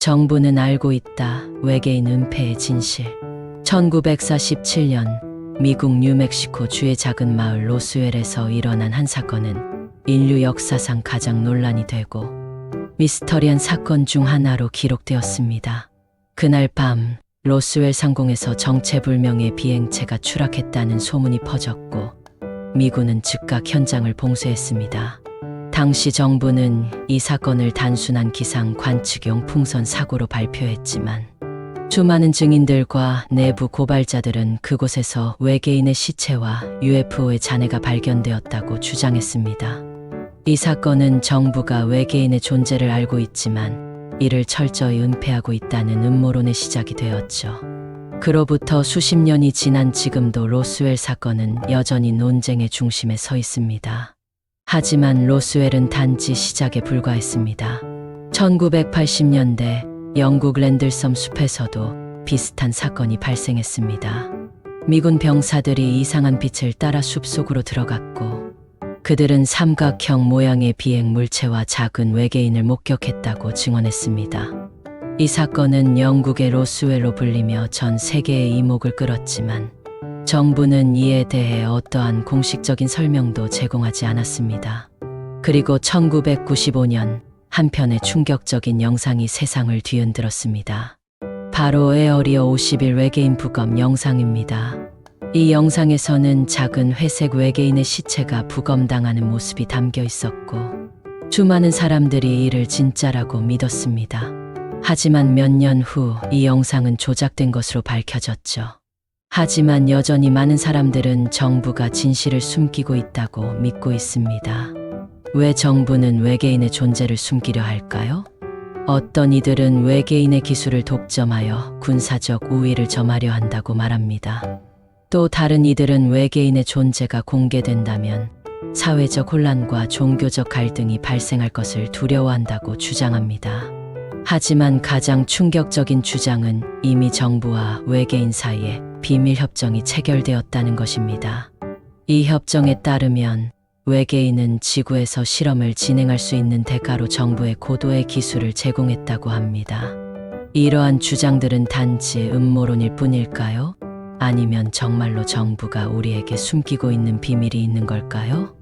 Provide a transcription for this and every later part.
정부는 알고 있다. 외계인 은폐의 진실. 1947년 미국 뉴멕시코 주의 작은 마을 로스웰에서 일어난 한 사건은 인류 역사상 가장 논란이 되고 미스터리한 사건 중 하나로 기록되었습니다. 그날 밤 로스웰 상공에서 정체불명의 비행체가 추락했다는 소문이 퍼졌고 미군은 즉각 현장을 봉쇄했습니다. 당시 정부는 이 사건을 단순한 기상 관측용 풍선 사고로 발표했지만 수많은 증인들과 내부 고발자들은 그곳에서 외계인의 시체와 UFO의 잔해가 발견되었다고 주장했습니다. 이 사건은 정부가 외계인의 존재를 알고 있지만 이를 철저히 은폐하고 있다는 음모론의 시작이 되었죠. 그로부터 수십 년이 지난 지금도 로스웰 사건은 여전히 논쟁의 중심에 서 있습니다. 하지만 로스웰은 단지 시작에 불과했습니다. 1980년대 영국 랜들섬 숲에서도 비슷한 사건이 발생했습니다. 미군 병사들이 이상한 빛을 따라 숲속으로 들어갔고 그들은 삼각형 모양의 비행 물체와 작은 외계인을 목격했다고 증언했습니다. 이 사건은 영국의 로스웰로 불리며 전 세계의 이목을 끌었지만 정부는 이에 대해 어떠한 공식적인 설명도 제공하지 않았습니다. 그리고 1995년 한 편의 충격적인 영상이 세상을 뒤흔들었습니다. 바로 에어리어 51 외계인 부검 영상입니다. 이 영상에서는 작은 회색 외계인의 시체가 부검당하는 모습이 담겨 있었고 수많은 사람들이 이를 진짜라고 믿었습니다. 하지만 몇 년 후 이 영상은 조작된 것으로 밝혀졌죠. 하지만 여전히 많은 사람들은 정부가 진실을 숨기고 있다고 믿고 있습니다. 왜 정부는 외계인의 존재를 숨기려 할까요? 어떤 이들은 외계인의 기술을 독점하여 군사적 우위를 점하려 한다고 말합니다. 또 다른 이들은 외계인의 존재가 공개된다면 사회적 혼란과 종교적 갈등이 발생할 것을 두려워한다고 주장합니다. 하지만 가장 충격적인 주장은 이미 정부와 외계인 사이에 비밀 협정이 체결되었다는 것입니다. 이 협정에 따르면 외계인은 지구에서 실험을 진행할 수 있는 대가로 정부에 고도의 기술을 제공했다고 합니다. 이러한 주장들은 단지 음모론일 뿐일까요? 아니면 정말로 정부가 우리에게 숨기고 있는 비밀이 있는 걸까요?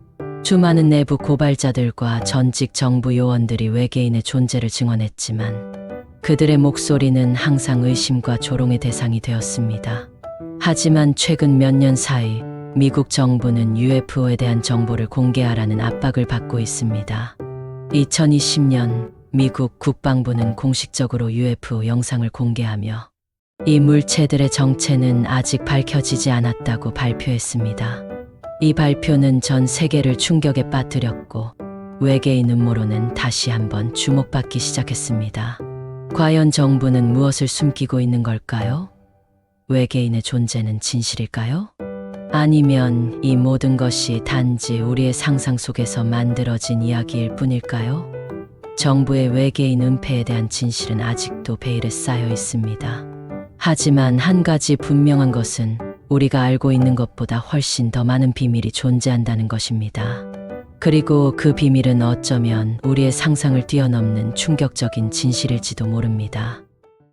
수많은 내부 고발자들과 전직 정부 요원들이 외계인의 존재를 증언했지만 그들의 목소리는 항상 의심과 조롱의 대상이 되었습니다. 하지만 최근 몇 년 사이 미국 정부는 UFO에 대한 정보를 공개하라는 압박을 받고 있습니다. 2020년 미국 국방부는 공식적으로 UFO 영상을 공개하며 이 물체들의 정체는 아직 밝혀지지 않았다고 발표했습니다. 이 발표는 전 세계를 충격에 빠뜨렸고 외계인 음모론은 다시 한번 주목받기 시작했습니다. 과연 정부는 무엇을 숨기고 있는 걸까요? 외계인의 존재는 진실일까요? 아니면 이 모든 것이 단지 우리의 상상 속에서 만들어진 이야기일 뿐일까요? 정부의 외계인 은폐에 대한 진실은 아직도 베일에 쌓여 있습니다. 하지만 한 가지 분명한 것은 우리가 알고 있는 것보다 훨씬 더 많은 비밀이 존재한다는 것입니다. 그리고 그 비밀은 어쩌면 우리의 상상을 뛰어넘는 충격적인 진실일지도 모릅니다.